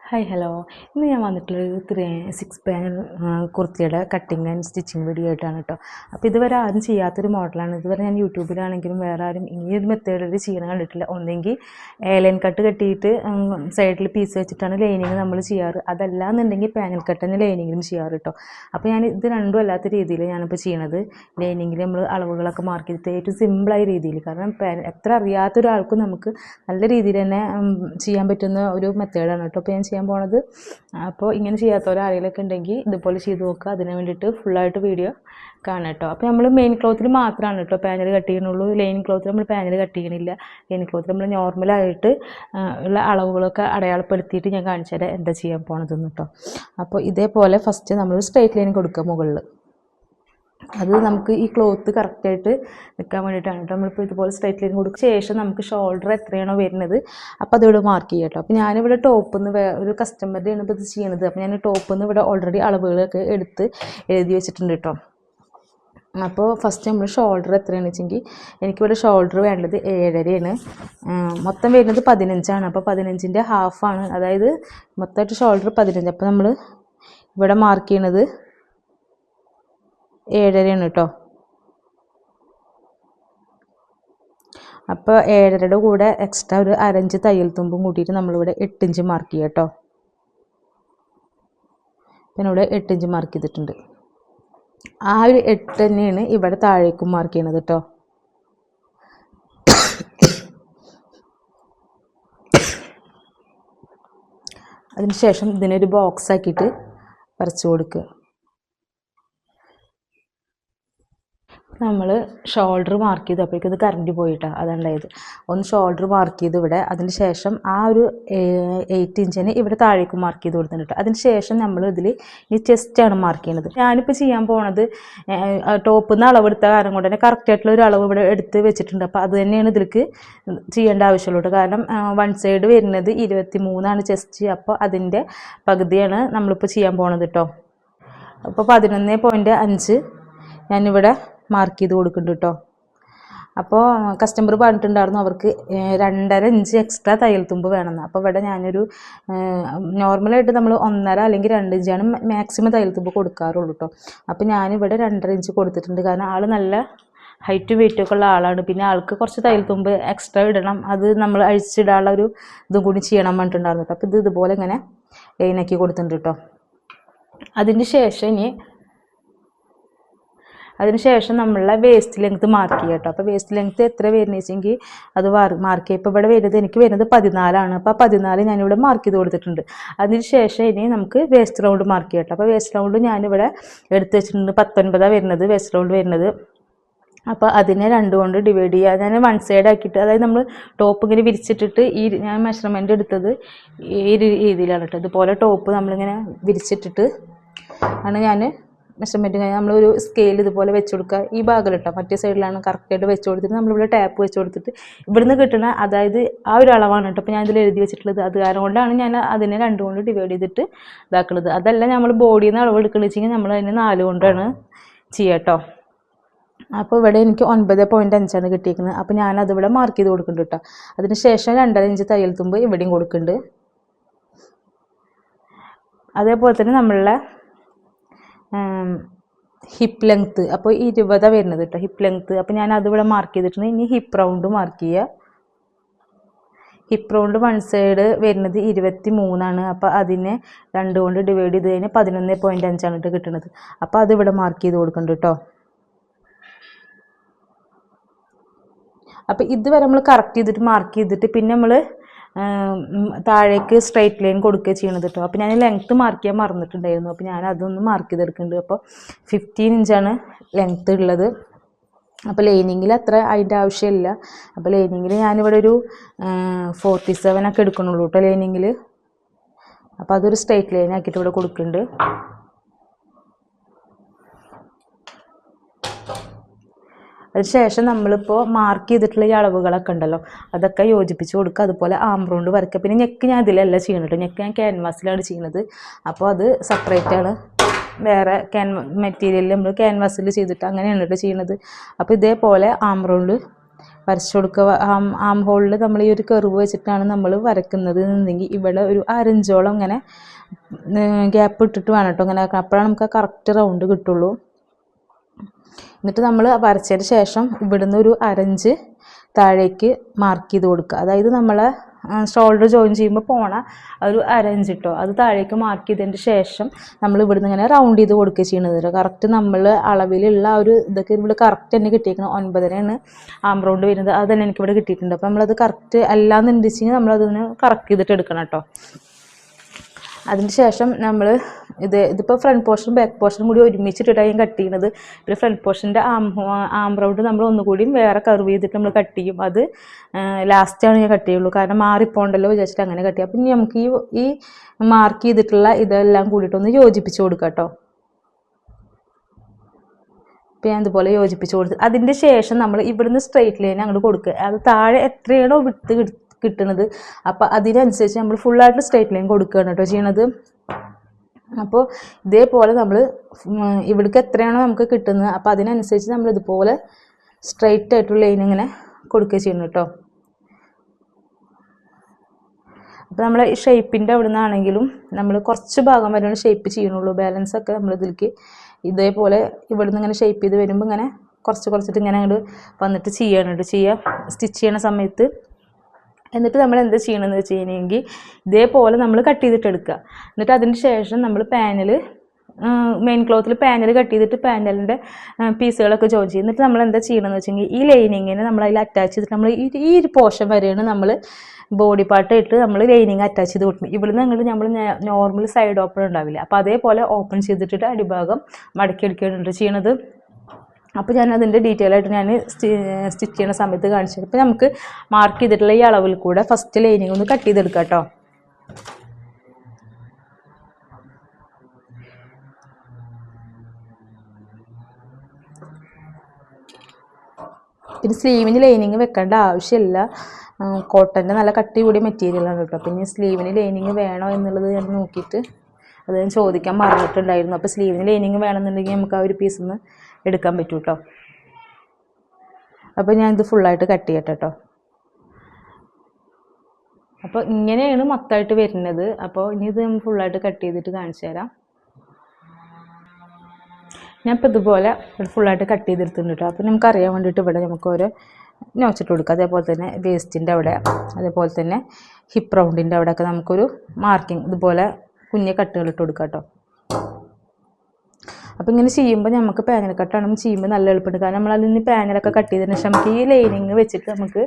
Hi hello. ഇന്ന് ഞാൻ വന്നിട്ടുള്ളൊരു 6 പാനൽ കുർത്തിയുടെ കട്ടിങ് ആൻഡ് സ്റ്റിച്ചിങ് വീഡിയോ ആയിട്ടാണ് കേട്ടോ. അപ്പോൾ ഇതുവരെ ആരും ചെയ്യാത്തൊരു മോഡലാണ്. ഇതുവരെ ഞാൻ യൂട്യൂബിലാണെങ്കിലും വേറെ ആരും ഈ ഒരു മെത്തേഡിൽ ചെയ്യണം കണ്ടിട്ടില്ല. ഒന്നെങ്കിൽ ഏലൈൻ കട്ട് കെട്ടിയിട്ട് സൈഡിൽ പീസ് വെച്ചിട്ടാണ് ലൈനിങ് നമ്മൾ ചെയ്യാറ്, അതല്ല എന്നുണ്ടെങ്കിൽ പാനൽ കട്ട് തന്നെ ലൈനിങ്ങിലും ചെയ്യാറ് കേട്ടോ. അപ്പോൾ ഞാൻ ഇത് രണ്ടും അല്ലാത്ത രീതിയിൽ ഞാനിപ്പോൾ ചെയ്യണത് ലൈനിങ്ങിൽ നമ്മൾ അളവുകളൊക്കെ മാർക്ക് ചെയ്തിട്ട് ഏറ്റവും സിമ്പിളായ രീതിയിൽ, കാരണം എത്ര അറിയാത്തൊരാൾക്കും നമുക്ക് നല്ല രീതിയിൽ തന്നെ ചെയ്യാൻ പറ്റുന്ന ഒരു മെത്തേഡാണ് കേട്ടോ അപ്പോൾ ഞാൻ ചെയ്യാൻ പോണത്. അപ്പോൾ ഇങ്ങനെ ചെയ്യാത്തവർ ആരെങ്കിലുമൊക്കെ ഉണ്ടെങ്കിൽ ഇതുപോലെ ചെയ്ത് നോക്കുക. അതിന് വേണ്ടിയിട്ട് ഫുള്ളായിട്ട് വീഡിയോ കാണാം കേട്ടോ. അപ്പോൾ നമ്മൾ മെയിൻ ക്ലോത്തിൽ മാത്രമാണ് കേട്ടോ പാനൽ കട്ട് ചെയ്യണുള്ളൂ. ലൈൻ ക്ലോത്തിൽ നമ്മൾ പാനൽ കട്ട് ചെയ്യണില്ല. ലൈൻ ക്ലോത്തിൽ നമ്മൾ നോർമലായിട്ട് ഉള്ള അളവുകളൊക്കെ അടയാളപ്പെടുത്തിയിട്ട് ഞാൻ കാണിച്ചു തരാം എന്താ ചെയ്യാൻ പോണതെന്ന് കേട്ടോ. അപ്പോൾ ഇതേപോലെ ഫസ്റ്റ് നമ്മൾ സ്ട്രൈറ്റ് ലൈൻ കൊടുക്കുക മുകളിൽ. അത് നമുക്ക് ഈ ക്ലോത്ത് കറക്റ്റായിട്ട് നിൽക്കാൻ വേണ്ടിയിട്ടാണ് കേട്ടോ. നമ്മളിപ്പോൾ ഇതുപോലെ സ്ട്രൈറ്റ് ലൈൻ കൊടുക്കുക. ശേഷം നമുക്ക് ഷോൾഡർ എത്രയാണോ വരുന്നത് അപ്പോൾ അതിവിടെ മാർക്ക് ചെയ്യാം കേട്ടോ. അപ്പോൾ ഞാനിവിടെ ടോപ്പിൽ നിന്ന് ഒരു കസ്റ്റമറുടെ ആണ് ഇപ്പോൾ ഇത് ചെയ്യണത്. അപ്പോൾ ഞാൻ ടോപ്പിൽ നിന്ന് ഇവിടെ ഓൾറെഡി അളവുകളൊക്കെ എടുത്ത് എഴുതി വെച്ചിട്ടുണ്ട് കേട്ടോ. അപ്പോൾ ഫസ്റ്റ് നമ്മൾ ഷോൾഡർ എത്രയാണെന്ന് വെച്ചെങ്കിൽ എനിക്കിവിടെ ഷോൾഡർ വേണ്ടത് 7.5 മൊത്തം വരുന്നത് 15 അപ്പോൾ 15ൻ്റെ ഹാഫാണ്, അതായത് മൊത്തമായിട്ട് ഷോൾഡർ 15. അപ്പോൾ നമ്മൾ ഇവിടെ മാർക്ക് ചെയ്യണത് 7.5 കേട്ടോ. അപ്പോൾ 7.5യുടെ കൂടെ എക്സ്ട്രാ ഒരു 1/2 ഇഞ്ച് തയ്യൽ തുമ്പും കൂട്ടിയിട്ട് നമ്മളിവിടെ 8 ഇഞ്ച് മാർക്ക് ചെയ്യുക കേട്ടോ. പിന്നെ ഇവിടെ 8 ഇഞ്ച് മാർക്ക് ചെയ്തിട്ടുണ്ട്. ആ ഒരു 8 തന്നെയാണ് ഇവിടെ താഴേക്കും മാർക്ക് ചെയ്യണത് കേട്ടോ. അതിനുശേഷം ഇതിനൊരു ബോക്സ് ആക്കിയിട്ട് വരച്ചു കൊടുക്കുക. നമ്മൾ ഷോൾഡർ മാർക്ക് ചെയ്തു, അപ്പോഴേക്കും ഇത് കറണ്ട് പോയിട്ടാണ് അതുണ്ടായത്. ഒന്ന് ഷോൾഡർ മാർക്ക് ചെയ്ത് ഇവിടെ, അതിന് ശേഷം ആ ഒരു 8 ഇഞ്ചിന് ഇവിടെ താഴേക്ക് മാർക്ക് ചെയ്ത് കൊടുത്തിട്ടുണ്ട്. അതിന് ശേഷം നമ്മൾ ഇതിൽ ഈ ചെസ്റ്റാണ് മാർക്ക് ചെയ്യുന്നത്. ഞാനിപ്പോൾ ചെയ്യാൻ പോണത് ടോപ്പിൽ നിന്ന് അളവെടുത്ത കാരണം കൊണ്ട് തന്നെ കറക്റ്റായിട്ടുള്ള ഒരു അളവ് ഇവിടെ എടുത്ത് വെച്ചിട്ടുണ്ട്. അപ്പോൾ അത് തന്നെയാണ് ഇതിലേക്ക് ചെയ്യേണ്ട ആവശ്യമുള്ളൂ. കാരണം വൺ സൈഡ് വരുന്നത് 23 ചെസ്റ്റ്. അപ്പോൾ അതിൻ്റെ പകുതിയാണ് നമ്മളിപ്പോൾ ചെയ്യാൻ പോണത് കേട്ടോ. അപ്പോൾ 11.5 ഞാനിവിടെ മാർക്ക് ചെയ്ത് കൊടുക്കുന്നുണ്ട് കേട്ടോ. അപ്പോൾ കസ്റ്റമർ പറഞ്ഞിട്ടുണ്ടായിരുന്നു അവർക്ക് 2.5 ഇഞ്ച് എക്സ്ട്രാ തയ്യൽ തുമ്പ് വേണമെന്ന്. അപ്പോൾ ഇവിടെ ഞാനൊരു നോർമലായിട്ട് നമ്മൾ 1.5 അല്ലെങ്കിൽ 2 ഇഞ്ചാണ് മാക്സിമം തയ്യൽ തുമ്പ് കൊടുക്കാറുള്ളൂ കേട്ടോ. അപ്പോൾ ഞാനിവിടെ 2.5 ഇഞ്ച് കൊടുത്തിട്ടുണ്ട്. കാരണം ആൾ നല്ല ഹൈറ്റ് വെയിറ്റൊക്കെ ഉള്ള ആളാണ്. പിന്നെ ആൾക്ക് കുറച്ച് തയ്യൽ തുമ്പ് എക്സ്ട്രാ ഇടണം, അത് നമ്മൾ അഴിച്ചിടാനുള്ള ഒരു ഇതും കൂടി ചെയ്യണം പറഞ്ഞിട്ടുണ്ടായിരുന്നു കേട്ടോ. അപ്പോൾ ഇത് ഇതുപോലെ ഇങ്ങനെ ലൈനാക്കി കൊടുത്തിട്ടുണ്ട് കേട്ടോ. അതിനുശേഷം നമ്മളുടെ വേസ്റ്റ് ലെങ്ത് മാർക്ക് ചെയ്യുക കേട്ടോ. അപ്പോൾ വേസ്റ്റ് ലെങ്ത് എത്ര വരുന്നത് വെച്ചെങ്കിൽ അത് മാർക്ക് ചെയ്യുക. ഇപ്പോൾ ഇവിടെ വരുന്നത് എനിക്ക് വരുന്നത് 14. അപ്പോൾ 14 ഞാനിവിടെ മാർക്ക് ചെയ്ത് കൊടുത്തിട്ടുണ്ട്. അതിനുശേഷം ഇനി നമുക്ക് വേസ്റ്റ് റൗണ്ട് മാർക്ക് ചെയ്യാം കേട്ടോ. അപ്പോൾ വേസ്റ്റ് റൗണ്ട് ഞാനിവിടെ എടുത്ത് വെച്ചിട്ടുണ്ട്. 19 വരുന്നത് വേസ്റ്റ് റൗണ്ട് വരുന്നത്. അപ്പോൾ അതിനെ 2 കൊണ്ട് ഡിവൈഡ് ചെയ്യുക. ഞാൻ വൺ സൈഡ് ആക്കിയിട്ട്, അതായത് നമ്മൾ ടോപ്പ് ഇങ്ങനെ വിരിച്ചിട്ടിട്ട് ഞാൻ മെഷർമെൻറ്റ് എടുത്തത് ഈ രീതിയിലാണ് കേട്ടോ. ഇതുപോലെ ടോപ്പ് നമ്മളിങ്ങനെ വിരിച്ചിട്ടിട്ട് ആണ് ഞാൻ മെഷർമെൻറ്റ് നമ്മളൊരു സ്കെയിൽ ഇതുപോലെ വെച്ച് കൊടുക്കുക. ഈ ഭാഗം കേട്ടോ, മറ്റേ സൈഡിലാണ് കറക്റ്റായിട്ട് വെച്ച് കൊടുത്തിട്ട് നമ്മളിവിടെ ടാപ്പ് വെച്ച് കൊടുത്തിട്ട് ഇവിടുന്ന് കിട്ടുന്ന, അതായത് ആ ഒരു അളവാണ് കേട്ടോ അപ്പോൾ ഞാൻ ഇതിൽ എഴുതി വെച്ചിട്ടുള്ളത്. അത് കാരണം കൊണ്ടാണ് ഞാൻ അതിനെ 2 കൊണ്ട് ഡിവൈഡ് ചെയ്തിട്ട് ഇതാക്കുന്നത്. അതല്ല നമ്മൾ ബോഡിയിൽ നിന്ന് അളവ് എടുക്കുന്നത് വെച്ചെങ്കിൽ നമ്മൾ അതിനെ 4 കൊണ്ടാണ് ചെയ്യുക കേട്ടോ. അപ്പോൾ ഇവിടെ എനിക്ക് 9.5 കിട്ടിയിരിക്കുന്നത്. അപ്പോൾ ഞാനതിവിടെ മാർക്ക് ചെയ്ത് കൊടുക്കുന്നുണ്ട് കേട്ടോ. അതിന് ശേഷം 2.5 ഇഞ്ച് തയ്യൽ തുമ്പ് ഇവിടെയും കൊടുക്കുന്നുണ്ട്. അതേപോലെ തന്നെ നമ്മളുടെ ഹിപ്പ് ലെങ്ത്ത് അപ്പോൾ 20 വരുന്നത് കേട്ടോ ഹിപ്പ് ലെങ്ത്ത്. അപ്പോൾ ഞാൻ അതിവിടെ മാർക്ക് ചെയ്തിട്ടുണ്ട്. ഇനി ഹിപ്പ് റൗണ്ട് മാർക്ക് ചെയ്യുക. ഹിപ്പ് റൗണ്ട് വൺ സൈഡ് വരുന്നത് 23. അപ്പോൾ അതിനെ 2 കൊണ്ട് ഡിവൈഡ് ചെയ്ത് കഴിഞ്ഞാൽ 11.5 കേട്ടോ കിട്ടുന്നത്. അപ്പോൾ അതിവിടെ മാർക്ക് ചെയ്ത് കൊടുക്കുന്നുണ്ട് കേട്ടോ. അപ്പോൾ ഇതുവരെ നമ്മൾ കറക്റ്റ് ചെയ്തിട്ട് മാർക്ക് ചെയ്തിട്ട് പിന്നെ നമ്മൾ താഴേക്ക് സ്ട്രൈറ്റ് ലൈൻ കൊടുക്കുക ചെയ്യണത് കേട്ടോ. അപ്പോൾ ഞാൻ ലെങ്ത്ത് മാർക്ക് ചെയ്യാൻ മറന്നിട്ടുണ്ടായിരുന്നു. അപ്പോൾ ഞാൻ അതൊന്ന് മാർക്ക് ചെയ്തെടുക്കുന്നുണ്ട്. അപ്പോൾ 15 ഇഞ്ചാണ് ലെങ്ത്ത് ഉള്ളത്. അപ്പോൾ ലൈനിങ്ങിൽ അത്ര അതിൻ്റെ ആവശ്യമില്ല. അപ്പോൾ ലൈനിങ്ങിൽ ഞാനിവിടെ ഒരു 47 എടുക്കണുള്ളൂ കേട്ടോ ലൈനിങ്ങിൽ. അപ്പോൾ അതൊരു സ്ട്രൈറ്റ് ലൈൻ ആക്കിയിട്ട് ഇവിടെ കൊടുക്കുന്നുണ്ട്. അതിനുശേഷം നമ്മളിപ്പോൾ മാർക്ക് ചെയ്തിട്ടുള്ള ഈ അളവുകളൊക്കെ ഉണ്ടല്ലോ അതൊക്കെ യോജിപ്പിച്ച് കൊടുക്കുക. അതുപോലെ ആം റൗണ്ട് വരയ്ക്കുക. പിന്നെ നെക്ക് ഞാൻ ഇതിലല്ല ചെയ്യുന്നത് കേട്ടോ, നെക്ക് ഞാൻ ക്യാൻവാസിലാണ് ചെയ്യുന്നത്. അപ്പോൾ അത് സെപ്പറേറ്റാണ്, വേറെ മെറ്റീരിയലിൽ നമ്മൾ ക്യാൻവാസിൽ ചെയ്തിട്ട് അങ്ങനെയാണ് കേട്ടോ ചെയ്യുന്നത്. അപ്പോൾ ഇതേപോലെ ആം റൗണ്ട് വരച്ചു കൊടുക്കുക. ആം ഹോളിൽ നമ്മൾ ഈ ഒരു കർവ് വെച്ചിട്ടാണ് നമ്മൾ വരക്കുന്നത് എന്നുണ്ടെങ്കിൽ ഇവിടെ ഒരു അരഞ്ചോളം ഇങ്ങനെ ഗ്യാപ്പ് ഇട്ടിട്ട് വേണം കേട്ടോ ഇങ്ങനെ ആക്കാൻ. അപ്പോഴാണ് നമുക്ക് കറക്റ്റ് റൗണ്ട് കിട്ടുള്ളൂ. എന്നിട്ട് നമ്മൾ വരച്ചതിന് ശേഷം ഇവിടുന്ന് ഒരു അരഞ്ച് താഴേക്ക് മാർക്ക് ചെയ്ത് കൊടുക്കുക. അതായത് നമ്മളെ ഷോൾഡർ ജോയിൻ ചെയ്യുമ്പോൾ പോണ ഒരു അരഞ്ച് കേട്ടോ, അത് താഴേക്ക് മാർക്ക് ചെയ്തതിന് ശേഷം നമ്മൾ ഇവിടുന്ന് ഇങ്ങനെ റൗണ്ട് ചെയ്ത് കൊടുക്കുക ചെയ്യണത്. കറക്റ്റ് നമ്മൾ അളവിലുള്ള ആ ഒരു ഇതൊക്കെ ഇവിടെ കറക്റ്റ് തന്നെ കിട്ടിയിരിക്കണം. 9.5 ആം റൗണ്ട് വരുന്നത്, അത് തന്നെ എനിക്കിവിടെ കിട്ടിയിട്ടുണ്ട്. അപ്പോൾ നമ്മളത് കറക്റ്റ് അല്ലാന്നുണ്ടെങ്കിൽ നമ്മളതിന് കറക്റ്റ് ചെയ്തിട്ട് എടുക്കണം കേട്ടോ. അതിന് ശേഷം നമ്മൾ ഇതിപ്പോൾ ഫ്രണ്ട് പോർഷനും ബാക്ക് പോർഷനും കൂടി ഒരുമിച്ചിട്ടിട്ടാണ് ഞാൻ കട്ട് ചെയ്യുന്നത്. പിന്നെ ഫ്രണ്ട് പോർഷൻ്റെ ആം റൗണ്ട് നമ്മൾ ഒന്നുകൂടിയും വേറെ കർവ് ചെയ്തിട്ട് നമ്മൾ കട്ട് ചെയ്യും. അത് ലാസ്റ്റാണ് ഞാൻ കട്ട് ചെയ്യുള്ളൂ, കാരണം മാറിപ്പോണ്ടല്ലോ വിചാരിച്ചിട്ട് അങ്ങനെ കട്ട് ചെയ്യും. അപ്പം ഇനി നമുക്ക് ഈ മാർക്ക് ചെയ്തിട്ടുള്ള ഇതെല്ലാം കൂടിയിട്ടൊന്ന് യോജിപ്പിച്ച് കൊടുക്കാം കേട്ടോ. ഇപ്പം ഞാൻ ഇതുപോലെ യോജിപ്പിച്ച് കൊടുത്ത് അതിൻ്റെ ശേഷം നമ്മൾ ഇവിടുന്ന് സ്ട്രെയിറ്റ് ലൈൻ അങ്ങോട്ട് കൊടുക്കുക. അത് താഴെ എത്രയാണോ വിട്ട് കിട്ടുന്നത് അപ്പോൾ അതിനനുസരിച്ച് നമ്മൾ ഫുള്ളായിട്ട് സ്ട്രെയിറ്റ് ലൈൻ കൊടുക്കുകയാണ് കേട്ടോ ചെയ്യണത്. അപ്പോൾ ഇതേപോലെ നമ്മൾ ഇവിടേക്ക് എത്രയാണോ നമുക്ക് കിട്ടുന്നത് അപ്പോൾ അതിനനുസരിച്ച് നമ്മൾ ഇതുപോലെ സ്ട്രെയിറ്റ് ആയിട്ടുള്ള ലൈൻ ഇങ്ങനെ കൊടുക്കുക ചെയ്യണം കേട്ടോ. അപ്പോൾ നമ്മൾ ഈ ഷേപ്പിൻ്റെ അവിടെ നിന്നാണെങ്കിലും നമ്മൾ കുറച്ച് ഭാഗം വരെയാണ് ഷേപ്പ് ചെയ്യണുള്ളൂ. ബാലൻസൊക്കെ നമ്മൾ ഇതിലേക്ക് ഇതേപോലെ ഇവിടെ നിന്ന് ഇങ്ങനെ ഷേപ്പ് ചെയ്ത് വരുമ്പോൾ ഇങ്ങനെ കുറച്ചിട്ട് ഇങ്ങനെ അങ്ങോട്ട് വന്നിട്ട് ചെയ്യുക സ്റ്റിച്ച് ചെയ്യണ സമയത്ത്. എന്നിട്ട് നമ്മൾ എന്താ ചെയ്യണമെന്ന് വെച്ച് കഴിഞ്ഞെങ്കിൽ ഇതേപോലെ നമ്മൾ കട്ട് ചെയ്തിട്ട് എടുക്കുക. എന്നിട്ട് അതിന് ശേഷം നമ്മൾ പാനൽ മെയിൻ ക്ലോത്തിൽ പാനൽ കട്ട് ചെയ്തിട്ട് പാനലിൻ്റെ പീസുകളൊക്കെ ജോയിൻ ചെയ്യും. എന്നിട്ട് നമ്മൾ എന്താ ചെയ്യണമെന്ന് വെച്ചെങ്കിൽ ഈ ലൈനിങ്ങിനെ നമ്മൾ അതിൽ അറ്റാച്ച് ചെയ്തിട്ട് നമ്മൾ ഈ ഒരു പോർഷൻ വരെയാണ് നമ്മൾ ബോഡി പാർട്ടായിട്ട് നമ്മൾ ലൈനിങ് അറ്റാച്ച് ചെയ്ത് കൊടുക്കും. ഇവിടുന്ന് അങ്ങോട്ട് നമ്മൾ നോർമൽ സൈഡ് ഓപ്പൺ ഉണ്ടാവില്ല, അപ്പോൾ അതേപോലെ ഓപ്പൺ ചെയ്തിട്ട് അടിഭാഗം മടക്കി എടുക്കുകയാണ് ചെയ്യണത്. അപ്പോൾ ഞാൻ അതിൻ്റെ ഡീറ്റെയിൽ ആയിട്ട് ഞാൻ സ്റ്റിച്ച് ചെയ്യുന്ന സമയത്ത് കാണിച്ചു. അപ്പോൾ നമുക്ക് മാർക്ക് ചെയ്തിട്ടുള്ള ഈ അളവിൽ കൂടെ ഫസ്റ്റ് ലൈനിങ് ഒന്ന് കട്ട് ചെയ്തെടുക്കാം കേട്ടോ. പിന്നെ സ്ലീവിന് ലൈനിങ് വെക്കേണ്ട ആവശ്യമില്ല, കോട്ടൻ്റെ നല്ല കട്ടി കൂടിയ മെറ്റീരിയലാണ് കേട്ടോ. പിന്നെ സ്ലീവിന് ലൈനിങ് വേണോ എന്നുള്ളത് ഞാൻ നോക്കിയിട്ട് അത് ഞാൻ ചോദിക്കാൻ മറന്നിട്ടുണ്ടായിരുന്നു. അപ്പോൾ സ്ലീവിന് ലൈനിങ് വേണമെന്നുണ്ടെങ്കിൽ നമുക്ക് ആ ഒരു പീസിൽ നിന്ന് എടുക്കാൻ പറ്റും കേട്ടോ. അപ്പോൾ ഞാനിത് ഫുള്ളായിട്ട് കട്ട് ചെയ്യട്ടെ കേട്ടോ. അപ്പോൾ ഇങ്ങനെയാണ് മൊത്തമായിട്ട് വരുന്നത്. അപ്പോൾ ഇനി ഇത് ഫുള്ളായിട്ട് കട്ട് ചെയ്തിട്ട് കാണിച്ചു തരാം. ഞാനിപ്പോൾ ഇതുപോലെ ഫുള്ളായിട്ട് കട്ട് ചെയ്തെടുത്തിട്ടുണ്ട് കേട്ടോ. അപ്പോൾ നമുക്കറിയാൻ വേണ്ടിയിട്ട് ഇവിടെ നമുക്ക് ഓരോ നോച്ചിട്ട് കൊടുക്കുക. അതേപോലെ തന്നെ വേസ്റ്റിൻ്റെ അവിടെ, അതേപോലെ തന്നെ ഹിപ്പ് റൗണ്ടിൻ്റെ അവിടെയൊക്കെ നമുക്കൊരു മാർക്കിങ് ഇതുപോലെ കുഞ്ഞ് കട്ടുകൾ ഇട്ട് കൊടുക്കാം കേട്ടോ. അപ്പോൾ ഇങ്ങനെ ചെയ്യുമ്പോൾ നമുക്ക് പാനൽ കട്ടാണ് ചെയ്യുമ്പോൾ നല്ല എളുപ്പമുണ്ട്. കാരണം നമ്മൾ അതിൽ നിന്ന് പാനലൊക്കെ കട്ട് ചെയ്തതിന് ശേഷം നമുക്ക് ഈ ലൈനിങ് വെച്ചിട്ട് നമുക്ക്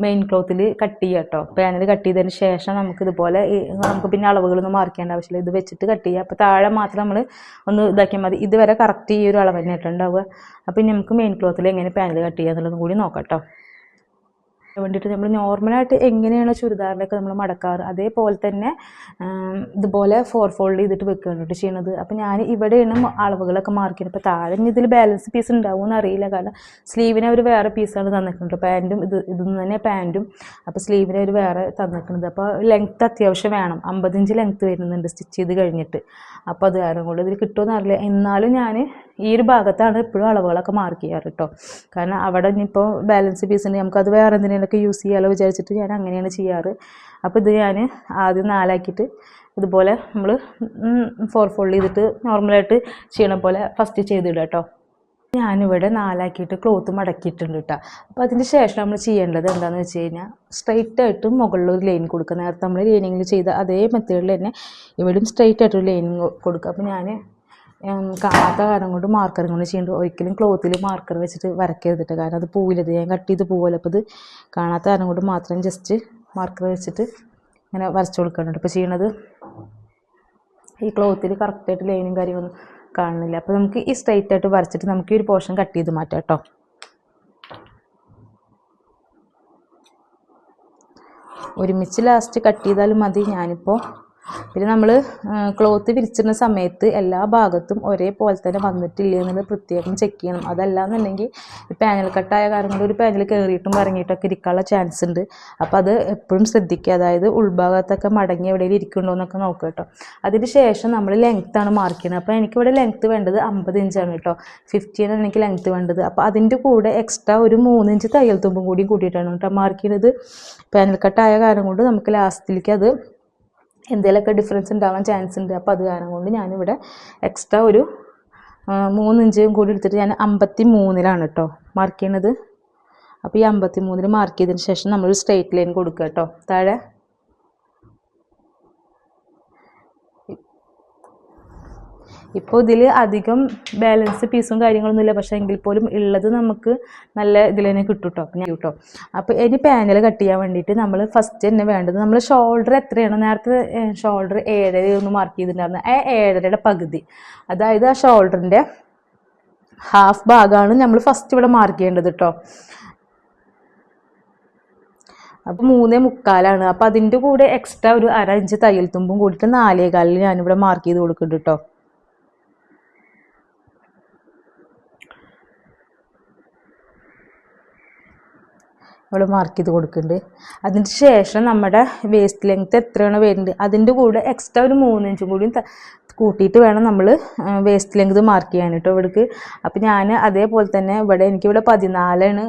മെയിൻ ക്ലോത്തിൽ കട്ട് ചെയ്യാം കേട്ടോ. പാനൽ കട്ട് ചെയ്തതിന് ശേഷം നമുക്കിതുപോലെ നമുക്ക് പിന്നെ അളവുകളൊന്നും മാർക്ക് ചെയ്യേണ്ട ആവശ്യമില്ല, ഇത് വെച്ചിട്ട് കട്ട് ചെയ്യുക. അപ്പോൾ താഴെ മാത്രം നമ്മൾ ഒന്ന് ഇതാക്കിയാൽ മതി. ഇതുവരെ കറക്റ്റ് ഈ ഒരു അളവ് തന്നെ ഉണ്ടാവുക. അപ്പോൾ ഇനി നമുക്ക് മെയിൻ ക്ലോത്തിൽ എങ്ങനെ പാനൽ കട്ട് ചെയ്യുക എന്നുള്ളതും കൂടി നോക്കാം കേട്ടോ. വേണ്ടിയിട്ട് നമ്മൾ നോർമലായിട്ട് എങ്ങനെയാണോ ചുരിദാറിലൊക്കെ നമ്മൾ മടക്കാറ് അതേപോലെ തന്നെ ഇതുപോലെ 4 ഫോൾഡ് ചെയ്തിട്ട് വെക്കുകയാണ് ചെയ്യണത്. അപ്പോൾ ഞാൻ ഇവിടെയാണ് അളവുകളൊക്കെ മാർക്ക് ചെയ്യുന്നത്. അപ്പോൾ താഴെ ഇതിൽ ബാലൻസ് പീസ് ഉണ്ടാവുമെന്ന് അറിയില്ല, കാരണം സ്ലീവിനെ ഒരു വേറെ പീസാണ് തന്നിട്ടുണ്ട്. പാൻറ്റും ഇതൊന്നും തന്നെ പാൻറ്റും, അപ്പോൾ സ്ലീവിനെ ഒരു വേറെ തന്നിട്ടുണ്ട്. അപ്പോൾ ലെങ്ത്ത് അത്യാവശ്യം വേണം, 50 ഇഞ്ച് ലെങ്ത്ത് വരുന്നുണ്ട് സ്റ്റിച്ച് ചെയ്ത് കഴിഞ്ഞിട്ട്. അപ്പോൾ അത് കാരണം കൊണ്ട് ഇതിൽ കിട്ടുമെന്ന് അറിയില്ല. എന്നാലും ഞാൻ ഈ ഒരു ഭാഗത്താണ് എപ്പോഴും അളവുകളൊക്കെ മാർക്ക് ചെയ്യാറ് കേട്ടോ. കാരണം അവിടെ ഇനിയിപ്പോൾ ബാലൻസ് പീസ് ഉണ്ടെങ്കിൽ നമുക്കത് വേറെ എന്തിനേലൊക്കെ യൂസ് ചെയ്യാമല്ലോ വിചാരിച്ചിട്ട് ഞാൻ അങ്ങനെയാണ് ചെയ്യാറ്. അപ്പോൾ ഇത് ഞാൻ ആദ്യം 4 ആക്കിയിട്ട് ഇതുപോലെ നമ്മൾ 4 ഫോൾഡ് ചെയ്തിട്ട് നോർമലായിട്ട് ചെയ്യണ പോലെ ഫസ്റ്റ് ചെയ്തിടുക കേട്ടോ. ഞാനിവിടെ 4 ആക്കിയിട്ട് ക്ലോത്ത് മടക്കിയിട്ടുണ്ട് കേട്ടോ. അപ്പോൾ അതിന് ശേഷം നമ്മൾ ചെയ്യേണ്ടത് എന്താണെന്ന് വെച്ച് കഴിഞ്ഞാൽ സ്ട്രെയിറ്റ് ആയിട്ട് മുകളിലൊരു ലൈൻ കൊടുക്കുക. നേരത്തെ നമ്മൾ ലൈനിങ്ങിൽ ചെയ്ത അതേ മെത്തേഡിൽ തന്നെ ഇവിടെയും സ്ട്രെയിറ്റ് ആയിട്ടൊരു ലൈനിങ് കൊടുക്കുക. അപ്പോൾ ഞാൻ കാണാത്ത കാരണം കൊണ്ട് മാർക്കറും കൊണ്ട് ചെയ്യുന്നുണ്ട്. ഒരിക്കലും ക്ലോത്തിൽ മാർക്കർ വെച്ചിട്ട് വരയ്ക്കരുതിട്ട്, കാരണം അത് പോവില്ലത് ഞാൻ കട്ട് ചെയ്ത് പോവുമല്ലോ. അപ്പോൾ ഇത് കാണാത്ത കാരണം കൊണ്ട് മാത്രം ജസ്റ്റ് മാർക്കർ വെച്ചിട്ട് ഇങ്ങനെ വരച്ചു കൊടുക്കുന്നുണ്ട്. ഇപ്പോൾ ചെയ്യണത് ഈ ക്ലോത്തിൽ കറക്റ്റായിട്ട് ലൈനും കാര്യമൊന്നും കാണുന്നില്ല. അപ്പോൾ നമുക്ക് ഈ സ്ട്രെയിറ്റ് ആയിട്ട് വരച്ചിട്ട് നമുക്ക് ഈ ഒരു പോർഷൻ കട്ട് ചെയ്ത് മാറ്റാം കേട്ടോ. ഒരുമിച്ച് ലാസ്റ്റ് കട്ട് ചെയ്താലും മതി. ഞാനിപ്പോൾ പിന്നെ നമ്മൾ ക്ലോത്ത് വിരിച്ചിടുന്ന സമയത്ത് എല്ലാ ഭാഗത്തും ഒരേപോലെ തന്നെ വന്നിട്ടില്ല എന്നുള്ളത് പ്രത്യേകം ചെക്ക് ചെയ്യണം. അതല്ലാന്നുണ്ടെങ്കിൽ ഈ പാനൽ കട്ടായ കാരണം കൊണ്ട് ഒരു പാനൽ കയറിയിട്ടും ഇറങ്ങിയിട്ടൊക്കെ ഇരിക്കാനുള്ള ചാൻസ് ഉണ്ട്. അപ്പോൾ അത് എപ്പോഴും ശ്രദ്ധിക്കുക. അതായത് ഉൾഭാഗത്തൊക്കെ മടങ്ങി എവിടെയെങ്കിലും ഇരിക്കുന്നുണ്ടോ എന്നൊക്കെ നോക്കുക കേട്ടോ. അതിന് ശേഷം നമ്മൾ ലെങ്ത്താണ് മാർക്ക് ചെയ്യുന്നത്. അപ്പോൾ എനിക്കിവിടെ ലെങ്ത്ത് വേണ്ടത് 50 ഇഞ്ചാണ് കേട്ടോ. 50 ആണ് എനിക്ക് ലെങ്ത്ത് വേണ്ടത്. അപ്പോൾ അതിൻ്റെ കൂടെ എക്സ്ട്രാ ഒരു 3 ഇഞ്ച് തയ്യൽ തുമ്പും കൂടി കൂട്ടിയിട്ടാണ് കേട്ടോ മാർക്ക് ചെയ്യുന്നത്. പാനൽ കട്ടായ കാരണം കൊണ്ട് നമുക്ക് ലാസ്റ്റിലേക്ക് അത് എന്തെങ്കിലുമൊക്കെ ഡിഫറൻസ് ഉണ്ടാവാൻ ചാൻസ് ഉണ്ട്. അപ്പോൾ അത് കാരണം കൊണ്ട് ഞാനിവിടെ എക്സ്ട്രാ ഒരു 3 ഇഞ്ചും കൂടി എടുത്തിട്ട് ഞാൻ 53-ലാണ് കേട്ടോ മാർക്ക് ചെയ്യണത്. അപ്പോൾ ഈ 53-ൽ മാർക്ക് ചെയ്തതിന് ശേഷം നമ്മളൊരു സ്ട്രെയിറ്റ് ലൈൻ കൊടുക്കുക കേട്ടോ താഴെ. ഇപ്പോൾ ഇതിൽ അധികം ബാലൻസ് പീസും കാര്യങ്ങളൊന്നുമില്ല, പക്ഷേ എങ്കിൽ പോലും ഉള്ളത് നമുക്ക് നല്ല ഇതിൽ തന്നെ കിട്ടും കേട്ടോ. അപ്പോൾ ഇനി പാനൽ കട്ട് ചെയ്യാൻ വേണ്ടിയിട്ട് നമ്മൾ ഫസ്റ്റ് തന്നെ വേണ്ടത് നമ്മൾ ഷോൾഡർ എത്രയാണോ നേരത്തെ ഷോൾഡർ 7.5 ഒന്ന് മാർക്ക് ചെയ്തിട്ടുണ്ടായിരുന്നു. ആ 7.5യുടെ പകുതി, അതായത് ആ ഷോൾഡറിൻ്റെ ഹാഫ് ഭാഗമാണ് നമ്മൾ ഫസ്റ്റ് ഇവിടെ മാർക്ക് ചെയ്യേണ്ടത് കേട്ടോ. അപ്പോൾ 3.25 അപ്പോൾ അതിൻ്റെ കൂടെ എക്സ്ട്രാ ഒരു 1/2 ഇഞ്ച് തയ്യൽ തുമ്പും കൂടിയിട്ട് 4.25 ഞാനിവിടെ മാർക്ക് ചെയ്ത് കൊടുക്കുന്നുണ്ട് കേട്ടോ. ഇവിടെ മാർക്ക് ചെയ്ത് കൊടുക്കുന്നുണ്ട്. അതിന് ശേഷം നമ്മുടെ വേസ്റ്റ് ലെങ്ത്ത് എത്രയാണ് വരുന്നത് അതിൻ്റെ കൂടെ എക്സ്ട്രാ ഒരു 3 ഇഞ്ചും കൂടി കൂട്ടിയിട്ട് വേണം നമ്മൾ വേസ്റ്റ് ലെങ്ത് മാർക്ക് ചെയ്യാൻ കേട്ടോ ഇവിടേക്ക്. അപ്പോൾ ഞാൻ അതേപോലെ തന്നെ എനിക്കിവിടെ 14ആണ്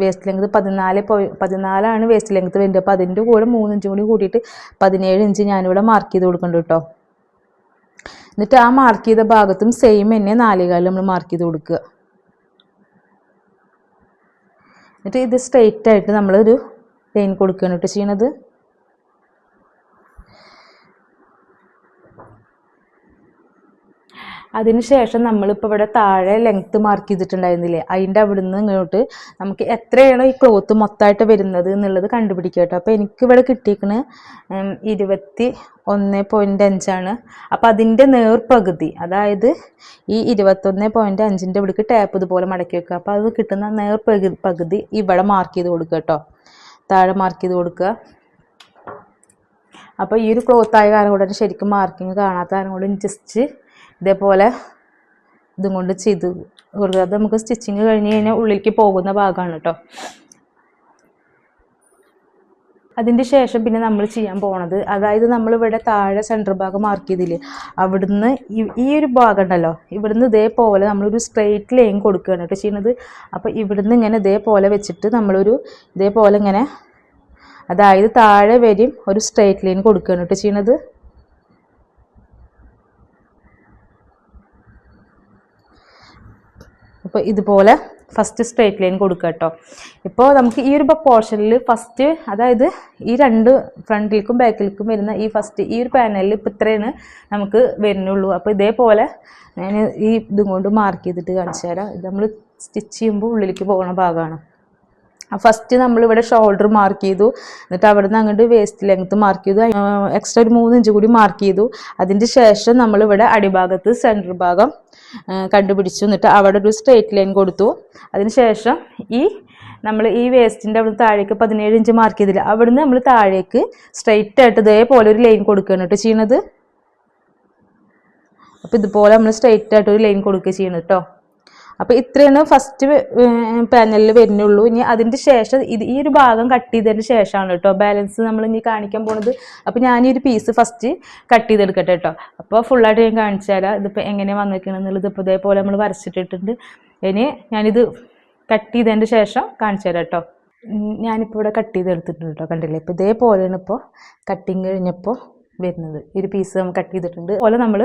വേസ്റ്റ് ലെങ്ത്. 14ആണ് വേസ്റ്റ് ലെങ്ത് വരുന്നത്. അപ്പോൾ അതിൻ്റെ കൂടെ 3 ഇഞ്ചും കൂടി കൂട്ടിയിട്ട് 17 ഇഞ്ച് ഞാനിവിടെ മാർക്ക് ചെയ്ത് കൊടുക്കുന്നുണ്ട് കേട്ടോ. എന്നിട്ട് ആ മാർക്ക് ചെയ്ത ഭാഗത്തും സെയിം തന്നെ 4.25 നമ്മൾ മാർക്ക് ചെയ്ത് കൊടുക്കുക. എന്നിട്ട് ഇത് സ്ട്രെയിറ്റ് ആയിട്ട് നമ്മളൊരു ലൈൻ കൊടുക്കുകയാണ് കേട്ടോ ചെയ്യണത്. അതിനുശേഷം നമ്മളിപ്പോൾ ഇവിടെ താഴെ ലെങ്ത്ത് മാർക്ക് ചെയ്തിട്ടുണ്ടായിരുന്നില്ലേ, അതിൻ്റെ അവിടെ നിന്ന് ഇങ്ങോട്ട് നമുക്ക് എത്രയാണോ ഈ ക്ലോത്ത് മൊത്തമായിട്ട് വരുന്നത് എന്നുള്ളത് കണ്ടുപിടിക്കുക കേട്ടോ. അപ്പോൾ എനിക്കിവിടെ കിട്ടിയിരിക്കുന്നത് 21.5 അപ്പോൾ അതിൻ്റെ നേർപകുതി, അതായത് ഈ 21.5ൻ്റെ ഇവിടേക്ക് ടാപ്പ് ഇതുപോലെ മടക്കി വെക്കുക. അപ്പോൾ അത് കിട്ടുന്ന നേർപകുതി ഇവിടെ മാർക്ക് ചെയ്ത് കൊടുക്കുക കേട്ടോ, താഴെ മാർക്ക് ചെയ്ത് കൊടുക്കുക. അപ്പോൾ ഈ ഒരു ക്ലോത്ത് ആയ കാരണം കൊണ്ട് ശരിക്കും മാർക്കിങ് കാണാത്ത കാരണം കൊണ്ട് ജസ്റ്റ് ഇതേപോലെ ഇതും കൊണ്ട് ചെയ്ത് കൊടുക്കുക. അത് നമുക്ക് സ്റ്റിച്ചിങ് കഴിഞ്ഞ് കഴിഞ്ഞാൽ ഉള്ളിലേക്ക് പോകുന്ന ഭാഗമാണ് കേട്ടോ. അതിൻ്റെ ശേഷം പിന്നെ നമ്മൾ ചെയ്യാൻ പോണത്, അതായത് നമ്മളിവിടെ താഴെ സെൻറ്റർ ഭാഗം മാർക്ക് ചെയ്തില്ലേ, അവിടുന്ന് ഈ ഒരു ഭാഗം ഉണ്ടല്ലോ, ഇവിടുന്ന് ഇതേപോലെ നമ്മളൊരു സ്ട്രെയിറ്റ് ലൈൻ കൊടുക്കുകയാണ് കേട്ടോ ചെയ്യുന്നത്. അപ്പോൾ ഇവിടുന്ന് ഇങ്ങനെ ഇതേപോലെ വെച്ചിട്ട് നമ്മളൊരു ഇതേപോലെ ഇങ്ങനെ, അതായത് താഴെ വരെയും ഒരു സ്ട്രെയിറ്റ് ലൈൻ കൊടുക്കുകയാണ് കേട്ടോ ചെയ്യുന്നത്. അപ്പോൾ ഇതുപോലെ ഫസ്റ്റ് സ്ട്രെയിറ്റ് ലൈൻ കൊടുക്കുക കേട്ടോ. ഇപ്പോൾ നമുക്ക് ഈ ഒരു പോർഷനിൽ ഫസ്റ്റ്, അതായത് ഈ രണ്ട് ഫ്രണ്ടിലേക്കും ബാക്കിലേക്കും വരുന്ന ഈ ഒരു പാനലിൽ ഇപ്പോൾ ഇത്രയാണ് നമുക്ക് വരുന്നുള്ളൂ. അപ്പോൾ ഇതേപോലെ ഞാൻ ഈ ഇതും കൊണ്ട് മാർക്ക് ചെയ്തിട്ട് കാണിച്ചു തരാം. ഇത് നമ്മൾ സ്റ്റിച്ച് ചെയ്യുമ്പോൾ ഉള്ളിലേക്ക് പോകുന്ന ഭാഗമാണ്. ഫസ്റ്റ് നമ്മളിവിടെ ഷോൾഡർ മാർക്ക് ചെയ്തു, എന്നിട്ട് അവിടെ നിന്ന് അങ്ങോട്ട് വേസ്റ്റ് ലെങ്ത്ത് മാർക്ക് ചെയ്തു, എക്സ്ട്രാ ഒരു 3 ഇഞ്ച് കൂടി മാർക്ക് ചെയ്തു. അതിൻ്റെ ശേഷം നമ്മളിവിടെ അടിഭാഗത്ത് സെൻറ്റർ ഭാഗം കണ്ടുപിടിച്ചു, എന്നിട്ട് അവിടെ ഒരു സ്ട്രെയിറ്റ് ലൈൻ കൊടുത്തു. അതിനുശേഷം നമ്മൾ ഈ വേസ്റ്റിൻ്റെ അവിടെ താഴേക്ക് 17 ഇഞ്ച് മാർക്ക് ചെയ്തില്ല, അവിടുന്ന് നമ്മൾ താഴേക്ക് സ്ട്രെയിറ്റ് ആയിട്ട് ഇതേപോലെ ഒരു ലൈൻ കൊടുക്കുകയാണ് കേട്ടോ ചെയ്യണത്. അപ്പോൾ ഇതുപോലെ നമ്മൾ സ്ട്രെയിറ്റ് ആയിട്ട് ഒരു ലൈൻ കൊടുക്കുക ചെയ്യണം കേട്ടോ. അപ്പോൾ ഇത്രയാണ് ഫസ്റ്റ് പാനലിൽ വരുന്നുള്ളൂ. ഇനി അതിൻ്റെ ശേഷം ഈ ഒരു ഭാഗം കട്ട് ചെയ്തതിന് ശേഷമാണ് കേട്ടോ ബാലൻസ് നമ്മൾ ഇനി കാണിക്കാൻ പോണത്. അപ്പോൾ ഞാൻ ഈ ഒരു പീസ് ഫസ്റ്റ് കട്ട് ചെയ്തെടുക്കട്ടെ കേട്ടോ. അപ്പോൾ ഫുള്ളായിട്ട് ഞാൻ കാണിച്ചു തരാം ഇതിപ്പോൾ എങ്ങനെ വന്നിരിക്കണമെന്നുള്ളത്. ഇപ്പോൾ ഇതേപോലെ നമ്മൾ വരച്ചിട്ടിട്ടുണ്ട്. ഇനി ഞാനിത് കട്ട് ചെയ്തതിൻ്റെ ശേഷം കാണിച്ചു തരാം കേട്ടോ. ഞാനിപ്പോൾ ഇവിടെ കട്ട് ചെയ്തെടുത്തിട്ടുണ്ട് കേട്ടോ, കണ്ടില്ലേ. ഇപ്പോൾ ഇതേപോലെയാണ് ഇപ്പോൾ കട്ടിങ് കഴിഞ്ഞപ്പോൾ വരുന്നത്. ഈ ഒരു പീസ് നമ്മൾ കട്ട് ചെയ്തിട്ടുണ്ട്. അതുപോലെ നമ്മൾ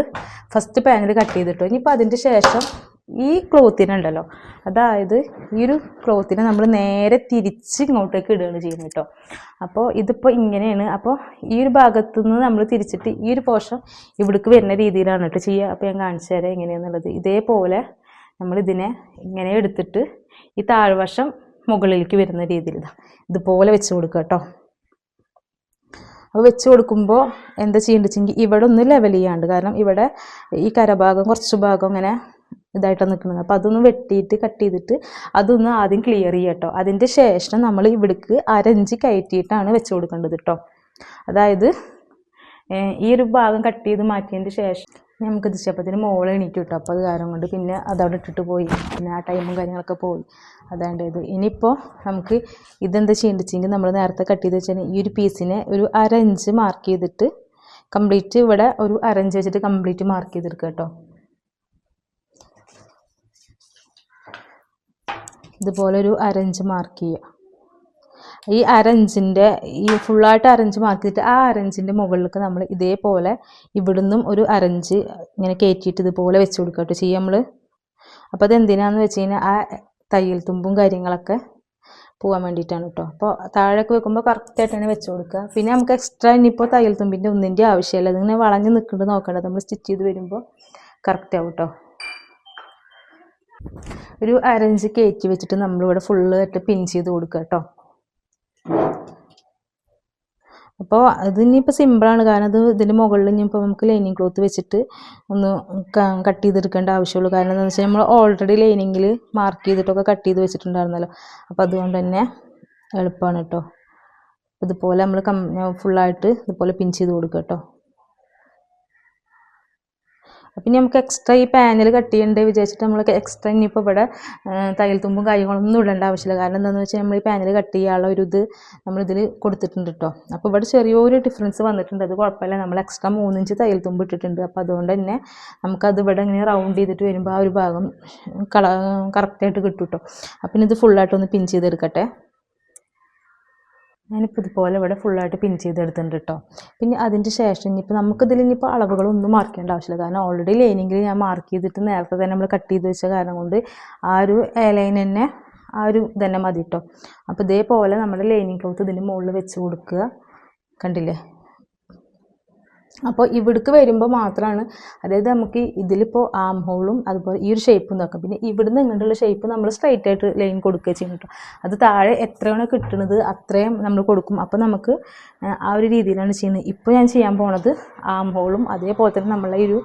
ഫസ്റ്റ് പാനൽ കട്ട് ചെയ്തിട്ടോ. ഇനിയിപ്പോൾ അതിൻ്റെ ശേഷം ഈ ക്ലോത്തിനുണ്ടല്ലോ, അതായത് ഈ ഒരു ക്ലോത്തിനെ നമ്മൾ നേരെ തിരിച്ച് ഇങ്ങോട്ടേക്ക് ഇടുകയാണ് ചെയ്യുന്നത് കേട്ടോ. അപ്പോൾ ഇതിപ്പോൾ ഇങ്ങനെയാണ്. അപ്പോൾ ഈ ഒരു ഭാഗത്തു നിന്ന് നമ്മൾ തിരിച്ചിട്ട് ഈ ഒരു പോർഷൻ ഇവിടേക്ക് വരുന്ന രീതിയിലാണ് കേട്ടോ ചെയ്യുക. അപ്പോൾ ഞാൻ കാണിച്ചു തരാം എങ്ങനെയാണെന്നുള്ളത്. ഇതേപോലെ നമ്മളിതിനെ ഇങ്ങനെ എടുത്തിട്ട് ഈ താഴ്വശം മുകളിലേക്ക് വരുന്ന രീതിയിൽ ഇതുപോലെ വെച്ച് കൊടുക്കുക കേട്ടോ. അപ്പോൾ വെച്ച് കൊടുക്കുമ്പോൾ എന്താ ചെയ്യേണ്ടത് വെച്ചെങ്കിൽ ഇവിടെ ഒന്ന് ലെവൽ ചെയ്യാണ്ട്, കാരണം ഇവിടെ ഈ കരഭാഗം കുറച്ച് ഭാഗം ഇങ്ങനെ ഇതായിട്ടാണ് നിൽക്കുന്നത്. അപ്പോൾ അതൊന്ന് വെട്ടിയിട്ട് കട്ട് ചെയ്തിട്ട് അതൊന്ന് ആദ്യം ക്ലിയർ ചെയ്യുക കേട്ടോ. അതിൻ്റെ ശേഷം നമ്മൾ ഇവിടേക്ക് 1/2 ഇഞ്ച് കയറ്റിയിട്ടാണ് വെച്ച് കൊടുക്കേണ്ടത് കേട്ടോ. അതായത് ഈ ഒരു ഭാഗം കട്ട് ചെയ്ത് മാറ്റിയതിന് ശേഷം നമുക്കിത് ചപ്പത്തിന് മോളെ എണീറ്റ് കിട്ടും. അപ്പോൾ അത് കാരണം കൊണ്ട് പിന്നെ അതവിടെ ഇട്ടിട്ട് പോയി, പിന്നെ ആ ടൈമും കാര്യങ്ങളൊക്കെ പോയി. അതാണ്ട് ഇത് ഇനിയിപ്പോൾ നമുക്ക് ഇതെന്താ ചെയ്യേണ്ടതെങ്കിൽ നമ്മൾ നേരത്തെ കട്ട് ചെയ്ത് വെച്ചാൽ ഈ ഒരു പീസിനെ ഒരു 1/2 ഇഞ്ച് മാർക്ക് ചെയ്തിട്ട് കംപ്ലീറ്റ് ഇവിടെ ഒരു 1/2 ഇഞ്ച് വെച്ചിട്ട് കംപ്ലീറ്റ് മാർക്ക് ചെയ്തെടുക്കുക കേട്ടോ. ഇതുപോലെ ഒരു 1/2 ഇഞ്ച് മാർക്ക് ചെയ്യുക. ഈ 1/2 ഇഞ്ചിൻ്റെ ഈ ഫുള്ളായിട്ട് 1/2 ഇഞ്ച് മാർക്ക് ചെയ്തിട്ട് ആ 1/2 ഇഞ്ചിൻ്റെ മുകളിലേക്ക് നമ്മൾ ഇതേപോലെ ഇവിടുന്നും ഒരു 1/2 ഇഞ്ച് ഇങ്ങനെ കയറ്റിയിട്ട് ഇതുപോലെ വെച്ച് കൊടുക്കുക കേട്ടോ ചെയ്യും നമ്മൾ. അപ്പോൾ അതെന്തിനാണെന്ന് വെച്ച് കഴിഞ്ഞാൽ ആ തയ്യൽ തുമ്പും കാര്യങ്ങളൊക്കെ പോകാൻ വേണ്ടിയിട്ടാണ് കേട്ടോ. അപ്പോൾ താഴേക്ക് വെക്കുമ്പോൾ കറക്റ്റായിട്ട് തന്നെ വെച്ച് കൊടുക്കുക. പിന്നെ നമുക്ക് എക്സ്ട്രാ ഇനിയിപ്പോൾ തയ്യൽ തുമ്പിൻ്റെ ഒന്നിൻ്റെ ആവശ്യമില്ല, അതിങ്ങനെ വളഞ്ഞ് നിൽക്കേണ്ടത് നോക്കേണ്ടത് നമ്മൾ സ്റ്റിച്ച് ചെയ്ത് വരുമ്പോൾ കറക്റ്റ് ആവും കേട്ടോ. ഒരു 1/2 ഇഞ്ച് കയറ്റി വെച്ചിട്ട് നമ്മളിവിടെ ഫുള്ളായിട്ട് പിൻ ചെയ്ത് കൊടുക്കുക കേട്ടോ. അപ്പോൾ അതിനിപ്പോൾ സിമ്പിളാണ്, കാരണം അത് ഇതിൻ്റെ മുകളിൽ ഇനിയിപ്പോൾ നമുക്ക് ലൈനിങ് ക്ലോത്ത് വെച്ചിട്ട് ഒന്ന് കട്ട് ചെയ്തെടുക്കേണ്ട ആവശ്യമുള്ളൂ. കാരണം എന്താണെന്ന് വെച്ചാൽ നമ്മൾ ഓൾറെഡി ലൈനിങ്ങിൽ മാർക്ക് ചെയ്തിട്ടൊക്കെ കട്ട് ചെയ്ത് വെച്ചിട്ടുണ്ടായിരുന്നല്ലോ. അപ്പോൾ അതുകൊണ്ട് തന്നെ എളുപ്പമാണ് കേട്ടോ. ഇതുപോലെ നമ്മൾ ഫുള്ളായിട്ട് ഇതുപോലെ പിൻ ചെയ്ത് കൊടുക്കുക കേട്ടോ. അപ്പം ഇനി നമുക്ക് എക്സ്ട്രാ ഈ പാനൽ കട്ട് ചെയ്യേണ്ടത് വിചാരിച്ചിട്ട് നമ്മൾ എക്സ്ട്രാ ഇനിയിപ്പോൾ ഇവിടെ തയ്യൽ തുമ്പും കാര്യങ്ങളൊന്നും ഇടേണ്ട ആവശ്യമില്ല. കാരണം എന്താണെന്ന് വെച്ചാൽ നമ്മൾ ഈ പാനൽ കട്ട് ചെയ്യാനുള്ള ഒരു ഇത് നമ്മളിതിൽ കൊടുത്തിട്ടുണ്ട് കേട്ടോ. അപ്പോൾ ഇവിടെ ചെറിയൊരു ഡിഫറൻസ് വന്നിട്ടുണ്ട്, അത് കുഴപ്പമില്ല. നമ്മൾ എക്സ്ട്രാ 3 ഇഞ്ച് തയ്യൽ തുമ്പ് ഇട്ടിട്ടുണ്ട്. അപ്പോൾ അതുകൊണ്ട് തന്നെ നമുക്കത് ഇവിടെ ഇങ്ങനെ റൗണ്ട് ചെയ്തിട്ട് വരുമ്പോൾ ആ ഒരു ഭാഗം കറക്റ്റായിട്ട് കിട്ടും കേട്ടോ. അപ്പം ഇത് ഫുള്ളായിട്ടൊന്ന് പിൻ ചെയ്തെടുക്കട്ടെ. ഞാനിപ്പോൾ ഇതുപോലെ ഇവിടെ ഫുള്ളായിട്ട് പിൻ ചെയ്തെടുത്തിട്ടുണ്ട് കേട്ടോ. പിന്നെ അതിൻ്റെ ശേഷം ഇനിയിപ്പോൾ നമുക്കിതിൽ ഇനിയിപ്പോൾ അളവുകളൊന്നും മാർക്ക് ചെയ്യേണ്ട ആവശ്യമില്ല, കാരണം ഓൾറെഡി ലൈനിങ്ങിൽ ഞാൻ മാർക്ക് ചെയ്തിട്ട് നേരത്തെ തന്നെ നമ്മൾ കട്ട് ചെയ്ത് വെച്ച കാരണം കൊണ്ട് ആ ഒരു ലൈൻ തന്നെ ആ ഒരു തന്നെ മതി കേട്ടോ. അപ്പോൾ ഇതേപോലെ നമ്മുടെ ലൈനിങ് ക്ലോത്ത് ഇതിൻ്റെ മുകളിൽ വെച്ച് കൊടുക്കുക, കണ്ടില്ലേ. അപ്പോൾ ഇവിടേക്ക് വരുമ്പോൾ മാത്രമാണ്, അതായത് നമുക്ക് ഇതിലിപ്പോൾ ആം ഹോളും അതുപോലെ ഈ ഒരു ഷേപ്പും നോക്കാം. പിന്നെ ഇവിടുന്ന് ഇങ്ങോട്ടുള്ള ഷേപ്പ് നമ്മൾ സ്ട്രൈറ്റ് ആയിട്ട് ലൈൻ കൊടുക്കുക ചെയ്യും കേട്ടോ. അത് താഴെ എത്രയാണോ കിട്ടുന്നത് അത്രയും നമ്മൾ കൊടുക്കും. അപ്പോൾ നമുക്ക് ആ ഒരു രീതിയിലാണ് ചെയ്യുന്നത്. ഇപ്പോൾ ഞാൻ ചെയ്യാൻ പോണത് ആം ഹോളും അതേപോലെ തന്നെ നമ്മളെ ഈ ഒരു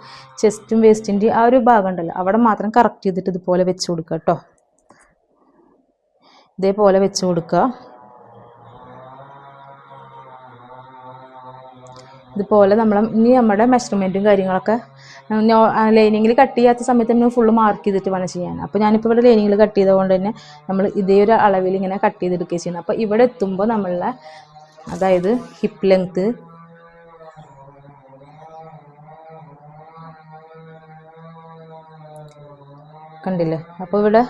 ചെസ്റ്റും വേസ്റ്റിൻ്റെ ആ ഒരു ഭാഗം ഉണ്ടല്ലോ അവിടെ മാത്രം കറക്റ്റ് ചെയ്തിട്ട് ഇതുപോലെ വെച്ച് കൊടുക്കുക കേട്ടോ. ഇതേപോലെ വെച്ച് കൊടുക്കുക. ഇതുപോലെ ഇനി നമ്മുടെ മെഷർമെൻറ്റും കാര്യങ്ങളൊക്കെ ലൈനിങ്ങിൽ കട്ട് ചെയ്യാത്ത സമയത്ത് നമ്മൾ ഫുള്ള് മാർക്ക് ചെയ്തിട്ട് വേണം ചെയ്യാൻ. അപ്പോൾ ഞാനിപ്പോൾ ഇവിടെ ലൈനിങ്ങിൽ കട്ട് ചെയ്തുകൊണ്ട് തന്നെ നമ്മൾ ഇതേ ഒരു അളവിൽ ഇങ്ങനെ കട്ട് ചെയ്തെടുക്കുകയും ചെയ്യുന്നത്. അപ്പോൾ ഇവിടെ എത്തുമ്പോൾ നമ്മളുടെ അതായത് ഹിപ്പ് ലെങ്ത്ത് കണ്ടില്ലേ. അപ്പോൾ ഇവിടെ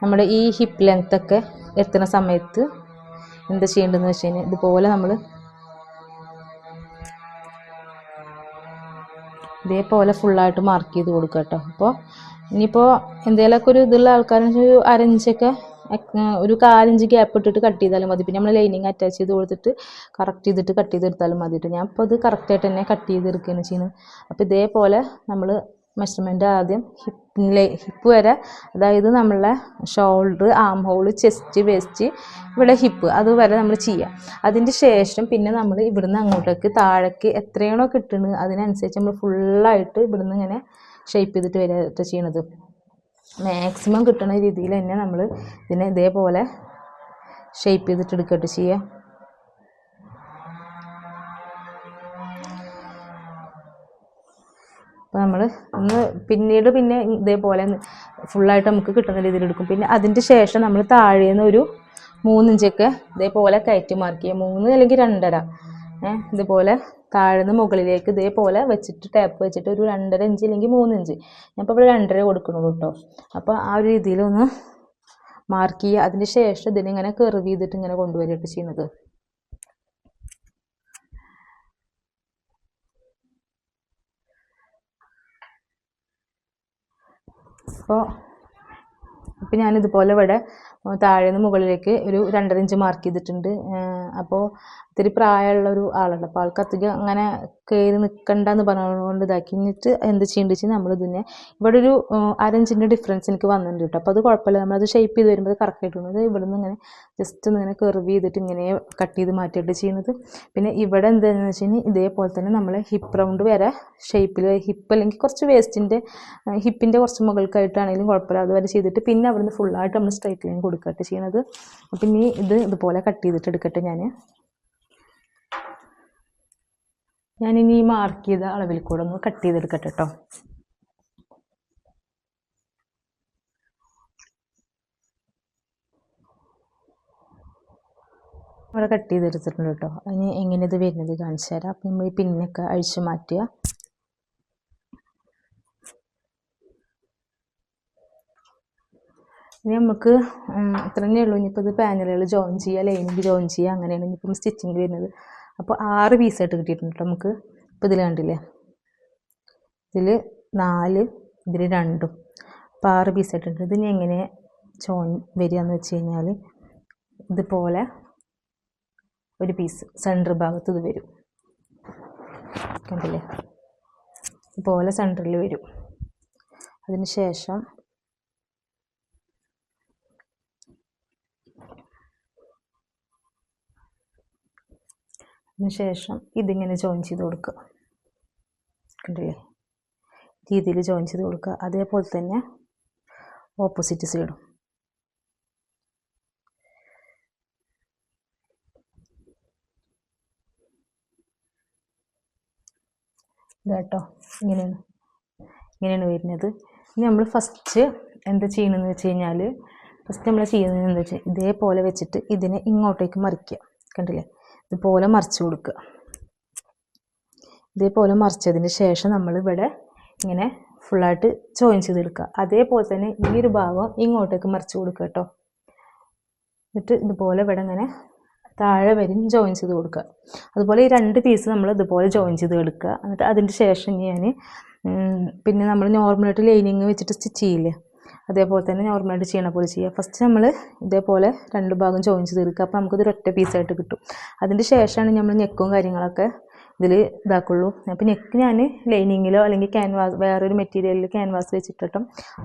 നമ്മുടെ ഈ ഹിപ്പ് ലെങ്ത്തൊക്കെ എത്തുന്ന സമയത്ത് എന്താ ചെയ്യേണ്ടതെന്ന് വെച്ച് കഴിഞ്ഞാൽ ഇതുപോലെ നമ്മൾ ഇതേപോലെ ഫുള്ളായിട്ട് മാർക്ക് ചെയ്ത് കൊടുക്കുക കേട്ടോ. അപ്പോൾ ഇനിയിപ്പോൾ എന്തെങ്കിലുമൊക്കെ ഒരു ഇതുള്ള ആൾക്കാരെന്ന് വെച്ചാൽ ഒരു 1/2 ഇഞ്ചൊക്കെ ഒരു 1/4 ഇഞ്ച് ഗ്യാപ്പ് ഇട്ടിട്ട് കട്ട് ചെയ്താലും മതി. പിന്നെ നമ്മൾ ലൈനിങ് അറ്റാച്ച് ചെയ്ത് കൊടുത്തിട്ട് കറക്റ്റ് ചെയ്തിട്ട് കട്ട് ചെയ്തെടുത്താലും മതി കേട്ടോ. ഞാൻ ഇപ്പോൾ അത് കറക്റ്റായിട്ട് തന്നെ കട്ട് ചെയ്തെടുക്കുകയാണ് ചെയ്യുന്നത്. അപ്പോൾ ഇതേപോലെ നമ്മൾ മെഷർമെൻറ്റ് ആദ്യം ഹിപ്പ് വരെ, അതായത് നമ്മളെ shoulder, arm hole, chest, waste, ഇവിടെ ഹിപ്പ് അതുവരെ നമ്മൾ ചെയ്യുക. അതിൻ്റെ ശേഷം പിന്നെ നമ്മൾ ഇവിടുന്ന് അങ്ങോട്ടേക്ക് താഴേക്ക് എത്രയാണോ കിട്ടുന്നത് അതിനനുസരിച്ച് നമ്മൾ ഫുള്ളായിട്ട് ഇവിടുന്ന് ഇങ്ങനെ ഷേപ്പ് ചെയ്തിട്ട് വരിക ചെയ്യണത്. മാക്സിമം കിട്ടുന്ന രീതിയിൽ തന്നെ നമ്മൾ ഇതിനെ ഇതേപോലെ ഷേപ്പ് ചെയ്തിട്ട് എടുക്കട്ടെ ചെയ്യുക. അപ്പോൾ നമ്മൾ പിന്നീട് ഇതേപോലെ ഫുള്ളായിട്ട് നമുക്ക് കിട്ടുന്ന രീതിയിൽ എടുക്കും. പിന്നെ അതിൻ്റെ ശേഷം നമ്മൾ താഴേന്ന് ഒരു 3 ഇഞ്ചൊക്കെ ഇതേപോലെ കയറ്റി മാർക്ക് ചെയ്യുക. 3 അല്ലെങ്കിൽ 2.5 ഇതുപോലെ താഴേന്ന് മുകളിലേക്ക് ഇതേപോലെ വെച്ചിട്ട് ടാപ്പ് വെച്ചിട്ട് ഒരു 2.5 ഇഞ്ച് അല്ലെങ്കിൽ 3 ഇഞ്ച്, ഞാൻ ഇപ്പോൾ ഇവിടെ 2.5 കൊടുക്കണുള്ളൂ കേട്ടോ. അപ്പോൾ ആ ഒരു രീതിയിലൊന്ന് മാർക്ക് ചെയ്യുക. അതിന് ശേഷം ഇതിനിങ്ങനെ കർവ് ചെയ്തിട്ട് ഇങ്ങനെ കൊണ്ടുവരികയാണ് ചെയ്യുന്നത്. അപ്പോൾ ഞാനിതുപോലെ ഇവിടെ താഴേന്ന് മുകളിലേക്ക് ഒരു 2.5 ഇഞ്ച് മാർക്ക് ചെയ്തിട്ടുണ്ട്. അപ്പോൾ ഇത്തിരി പ്രായമുള്ളൊരു ആളുണ്ട്, അപ്പോൾ ആൾക്ക് അധികം അങ്ങനെ കയറി നിൽക്കണ്ടെന്ന് പറഞ്ഞുകൊണ്ട് ഇതാക്കിയിട്ട് എന്ത് ചെയ്യേണ്ടത് വെച്ചാൽ നമ്മളിതിനെ ഇവിടെ ഒരു 1/2 ഇഞ്ചിൻ്റെ ഡിഫറൻസ് എനിക്ക് വന്നിട്ടുണ്ട് കേട്ടോ. അപ്പോൾ അത് കുഴപ്പമില്ല, നമ്മളത് ഷേപ്പ് ചെയ്ത് വരുമ്പോൾ കറക്റ്റായിട്ട് വന്നത്. ഇവിടെ നിന്ന് ഇങ്ങനെ ജസ്റ്റ് ഒന്ന് ഇങ്ങനെ കർവ് ചെയ്തിട്ട് ഇങ്ങനെ കട്ട് ചെയ്ത് മാറ്റിയിട്ട് ചെയ്യുന്നത്. പിന്നെ ഇവിടെ എന്താണെന്ന് വെച്ച് കഴിഞ്ഞാൽ ഇതേപോലെ തന്നെ നമ്മൾ ഹിപ്പ് റൗണ്ട് വരെ ഷേപ്പിൽ ഹിപ്പ് അല്ലെങ്കിൽ കുറച്ച് വേസ്റ്റിൻ്റെ ഹിപ്പിൻ്റെ കുറച്ച് മുകൾക്കായിട്ടാണെങ്കിലും കുഴപ്പമില്ല അതുവരെ ചെയ്തിട്ട് പിന്നെ അവിടുന്ന് ഫുള്ളായിട്ട് നമ്മൾ സ്ട്രൈറ്റ് ലൈൻ കൊടുക്കട്ടെ ചെയ്യുന്നത്. അപ്പം ഇനി ഇതുപോലെ കട്ട് ചെയ്തിട്ട് എടുക്കട്ടെ ഞാൻ. ഞാനിനി ഈ മാർക്ക് ചെയ്ത അളവിൽ കൂടെ ഒന്ന് കട്ട് ചെയ്തെടുക്കട്ടെ കേട്ടോ. ഇവിടെ കട്ട് ചെയ്തെടുത്തിട്ടുണ്ട് കേട്ടോ. അതിന് എങ്ങനെ ഇത് വരുന്നത് കാണിച്ചു തരാം. അപ്പം നമ്മൾ ഈ പിന്നൊക്കെ അഴിച്ചു മാറ്റുക. ഇനി നമുക്ക് ഇത്ര തന്നെ ഉള്ളൂ. ഇനിയിപ്പോൾ ഇത് പാനലുകൾ ജോയിൻ ചെയ്യുക, ലൈനിങ് ജോയിൻ ചെയ്യുക, അങ്ങനെയാണ് ഇനിയിപ്പം സ്റ്റിച്ചിങ് വരുന്നത്. അപ്പോൾ 6 പീസായിട്ട് കിട്ടിയിട്ടുണ്ട് കേട്ടോ നമുക്ക്. ഇപ്പോൾ ഇതിൽ കണ്ടില്ലേ, ഇതിൽ 4, ഇതിൽ 2, അപ്പോൾ 6 പീസായിട്ടുണ്ട്. ഇതിന് എങ്ങനെ ജോയിൻ വരിക എന്ന് വെച്ച് കഴിഞ്ഞാൽ ഇതുപോലെ ഒരു പീസ് സെൻറ്റർ ഭാഗത്ത് ഇത് വരും, കണ്ടില്ലേ, ഇതുപോലെ സെൻറ്ററിൽ വരും. അതിന് ശേഷം ഇതിങ്ങനെ ജോയിൻ ചെയ്ത് കൊടുക്കുക, കണ്ടില്ലേ, രീതിയിൽ ജോയിൻ ചെയ്ത് കൊടുക്കുക. അതേപോലെ തന്നെ ഓപ്പോസിറ്റ് സൈഡും ഇതാട്ടോ, ഇങ്ങനെയാണ് വരുന്നത്. ഇനി നമ്മൾ ഫസ്റ്റ് എന്താ ചെയ്യണമെന്ന് വെച്ച് കഴിഞ്ഞാൽ, ഫസ്റ്റ് നമ്മൾ ചെയ്യുന്നത് എന്താ വെച്ചാൽ ഇതേപോലെ വെച്ചിട്ട് ഇതിനെ ഇങ്ങോട്ടേക്ക് മറിക്കുക, കണ്ടില്ലേ, ഇതുപോലെ മറിച്ച് കൊടുക്കുക. ഇതേപോലെ മറിച്ചതിന് ശേഷം നമ്മളിവിടെ ഇങ്ങനെ ഫുള്ളായിട്ട് ജോയിൻ ചെയ്തെടുക്കുക. അതേപോലെ തന്നെ ഈ ഒരു ഭാഗം ഇങ്ങോട്ടേക്ക് മറിച്ച് കൊടുക്കുക കേട്ടോ. എന്നിട്ട് ഇതുപോലെ ഇവിടെ ഇങ്ങനെ താഴെ വരും ജോയിൻ ചെയ്ത് കൊടുക്കുക. അതുപോലെ ഈ 2 പീസ് നമ്മൾ ഇതുപോലെ ജോയിൻ ചെയ്ത് എടുക്കുക. എന്നിട്ട് അതിൻ്റെ ശേഷം ഞാൻ പിന്നെ നമ്മൾ നോർമലായിട്ട് ലൈനിങ് വെച്ചിട്ട് സ്റ്റിച്ച് ചെയ്യില്ലേ, അതേപോലെ തന്നെ നോർമലായിട്ട് ചെയ്യണ പോലെ ചെയ്യുക. ഫസ്റ്റ് നമ്മൾ ഇതേപോലെ 2 ഭാഗം ജോയിൻ ചെയ്ത് എടുക്കുക. അപ്പോൾ നമുക്കിത് ഒറ്റ പീസായിട്ട് കിട്ടും. അതിൻ്റെ ശേഷമാണ് നമ്മൾ നെക്കും കാര്യങ്ങളൊക്കെ ഇതിൽ ഇതാക്കുള്ളൂ. അപ്പോൾ നെക്ക് ഞാൻ ലൈനിങ്ങിലോ അല്ലെങ്കിൽ വേറൊരു മെറ്റീരിയലിൽ ക്യാൻവാസ് വെച്ചിട്ടും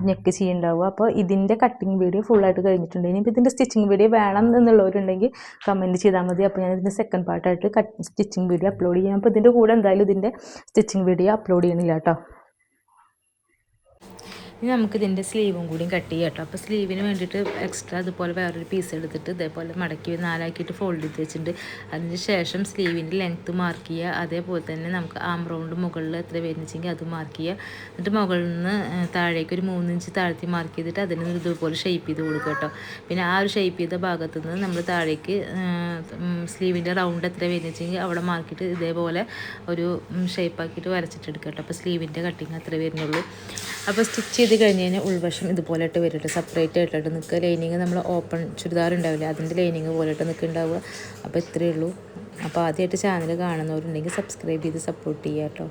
നെക്ക് ചെയ്യുന്നുണ്ടാവുക. അപ്പോൾ ഇതിൻ്റെ കട്ടിങ് വീഡിയോ ഫുള്ളായിട്ട് കഴിഞ്ഞിട്ടുണ്ട്. ഇനിയിപ്പോൾ ഇതിൻ്റെ സ്റ്റിച്ചിങ് വീഡിയോ വേണം എന്നുള്ളവരുണ്ടെങ്കിൽ കമൻറ്റ് ചെയ്താൽ മതി. അപ്പോൾ ഞാൻ ഇതിൻ്റെ സെക്കൻഡ് പാർട്ടായിട്ട് സ്റ്റിച്ചിങ് വീഡിയോ അപ്ലോഡ് ചെയ്യാം. അപ്പോൾ ഇതിൻ്റെ കൂടെ എന്തായാലും ഇതിൻ്റെ സ്റ്റിച്ചിങ് വീഡിയോ അപ്ലോഡ് ചെയ്യണില്ല കേട്ടോ. ഇനി നമുക്കിതിൻ്റെ സ്ലീവും കൂടിയും കട്ട് ചെയ്യാം കേട്ടോ. അപ്പോൾ സ്ലീവിന് വേണ്ടിയിട്ട് എക്സ്ട്രാ അതുപോലെ വേറൊരു പീസ് എടുത്തിട്ട് ഇതേപോലെ മടക്കി 4 ആക്കിയിട്ട് ഫോൾഡ് ചെയ്ത് വെച്ചിട്ടുണ്ട്. അതിന് ശേഷം സ്ലീവിൻ്റെ ലെങ്ത്ത് മാർക്ക് ചെയ്യുക. അതേപോലെ തന്നെ നമുക്ക് ആം റൗണ്ട് മുകളിൽ എത്ര വരുന്നെങ്കിൽ അത് മാർക്ക് ചെയ്യുക. എന്നിട്ട് മുകളിൽ നിന്ന് താഴേക്ക് ഒരു 3 ഇഞ്ച് താഴ്ത്തി മാർക്ക് ചെയ്തിട്ട് അതിന് ഇതുപോലെ ഷേപ്പ് ചെയ്ത് കൊടുക്കുക കേട്ടോ. പിന്നെ ആ ഒരു ഷേപ്പ് ചെയ്ത ഭാഗത്തു നിന്ന് നമ്മൾ താഴേക്ക് സ്ലീവിൻ്റെ റൗണ്ട് എത്ര വരുന്നെങ്കിൽ അവിടെ മാർക്കിയിട്ട് ഇതേപോലെ ഒരു ഷേപ്പാക്കിയിട്ട് വരച്ചിട്ടെടുക്കുക കേട്ടോ. അപ്പോൾ സ്ലീവിൻ്റെ കട്ടിങ് അത്ര വരുന്നുള്ളൂ. അപ്പോൾ സ്റ്റിച്ച് ചെയ്ത് കഴിഞ്ഞ് കഴിഞ്ഞാൽ ഉൾവശം ഇതുപോലെ ഇട്ട് വരും, സെപ്പറേറ്റ് ആയിട്ടിട്ട് നിൽക്കുക. ലൈനിങ് നമ്മൾ ഓപ്പൺ ചുരിദാർ ഉണ്ടാവില്ല, അതിൻ്റെ ലൈനിങ് പോലെ ഇട്ട് നിൽക്കുന്നുണ്ടാവുക. അപ്പോൾ ഇത്രയേ ഉള്ളൂ. അപ്പോൾ ആദ്യമായിട്ട് ചാനൽ കാണുന്നവരുണ്ടെങ്കിൽ സബ്സ്ക്രൈബ് ചെയ്ത് സപ്പോർട്ട് ചെയ്യുക കേട്ടോ.